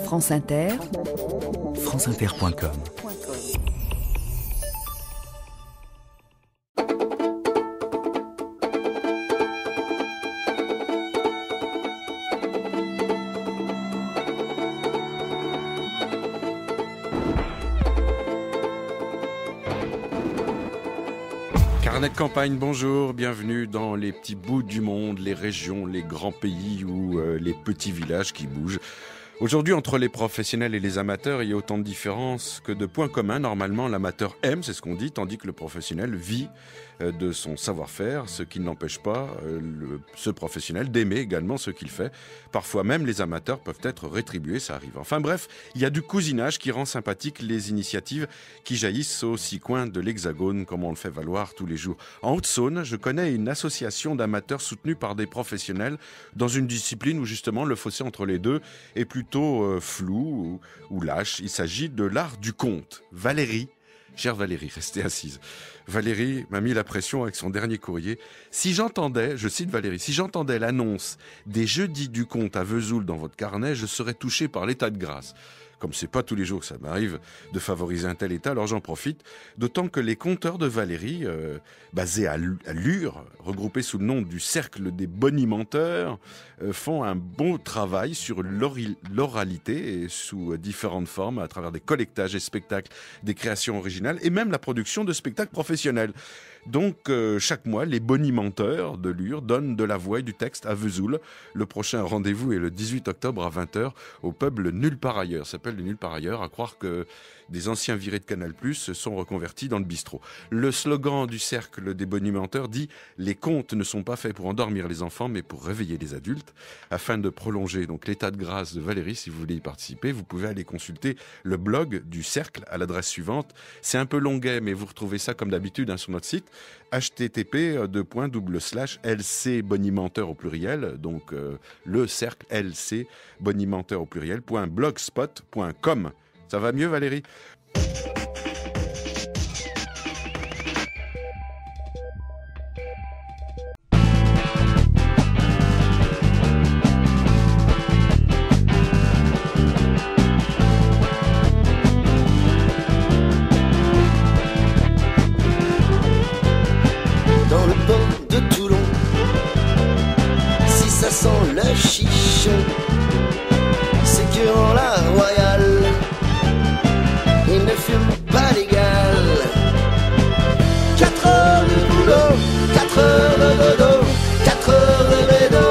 France Inter, franceinter.com. Carnet de campagne, bonjour, bienvenue dans les petits bouts du monde, les régions, les grands pays ou les petits villages qui bougent. Aujourd'hui, entre les professionnels et les amateurs, il y a autant de différences que de points communs. Normalement, l'amateur aime, c'est ce qu'on dit, tandis que le professionnel vit de son savoir-faire, ce qui n'empêche pas ce professionnel d'aimer également ce qu'il fait. Parfois même, les amateurs peuvent être rétribués, ça arrive. Enfin bref, il y a du cousinage qui rend sympathique les initiatives qui jaillissent aux six coins de l'Hexagone, comme on le fait valoir tous les jours. En Haute-Saône, je connais une association d'amateurs soutenue par des professionnels dans une discipline où justement le fossé entre les deux est plutôt flou ou lâche. Il s'agit de l'art du conte. Valérie, chère Valérie, restez assise. Valérie m'a mis la pression avec son dernier courrier. Si j'entendais, je cite Valérie, si j'entendais l'annonce des jeudis du conte à Vesoul dans votre carnet, je serais touché par l'état de grâce. Comme c'est pas tous les jours que ça m'arrive de favoriser un tel état, alors j'en profite. D'autant que les conteurs de Valérie, basés à Lure, regroupés sous le nom du Cercle des Bonimenteurs, font un bon travail sur l'oralité et sous différentes formes, à travers des collectages et spectacles, des créations originales et même la production de spectacles professionnels. Donc, chaque mois, les bonimenteurs de Lure donnent de la voix et du texte à Vesoul. Le prochain rendez-vous est le 18 octobre à 20h au pub Le Nulle Part Ailleurs. Ça s'appelle Le Nulle Part Ailleurs, à croire que des anciens virés de Canal+ se sont reconvertis dans le bistrot. Le slogan du Cercle des Bonimenteurs dit « Les contes ne sont pas faits pour endormir les enfants, mais pour réveiller les adultes ». Afin de prolonger donc l'état de grâce de Valérie, si vous voulez y participer, vous pouvez aller consulter le blog du Cercle à l'adresse suivante. C'est un peu longuet, mais vous retrouvez ça comme d'habitude sur notre site http://lc bonimenteur au pluriel, donc le cercle LC bonimenteur au pluriel .blogspot.com. Ça va mieux, Valérie ? Dans le port de Toulon, si ça sent le chichon, c'est que en la royale, il ne fume pas légal. 4 heures de boulot, 4 heures de dodo, 4 heures de bédo.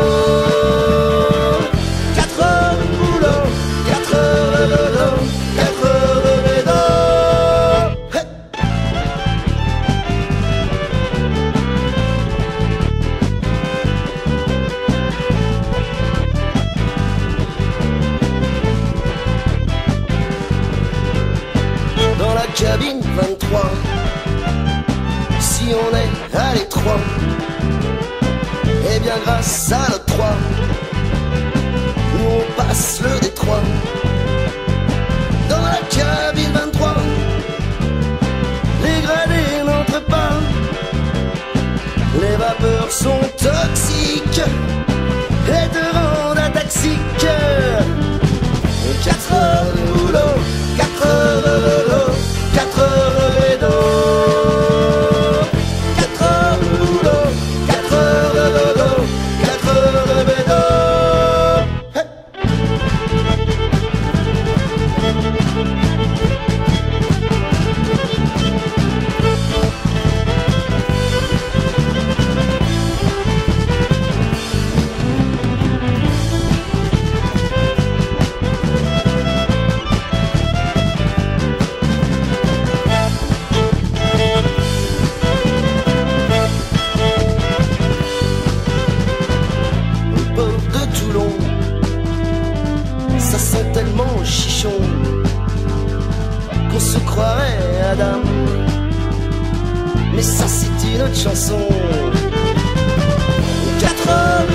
4 heures de boulot, 4 heures de dodo, 4 heures de bédo. Hey! Dans la cabine 23, si on est à l'étroit, eh bien grâce à notre 3, nous on passe le détroit. Dans la cabine 23, les gradés n'entrent pas, les vapeurs sont toxiques et te rendent ataxique. 4 heures de boulot, 4 heures de dodo, 4 heures de bédo. 4 heures de boulot, 4 heures de dodo, 4 heures de bédo. Hey! qu'on se croirait Adam. Mais ça c'est une autre chanson. 4 heures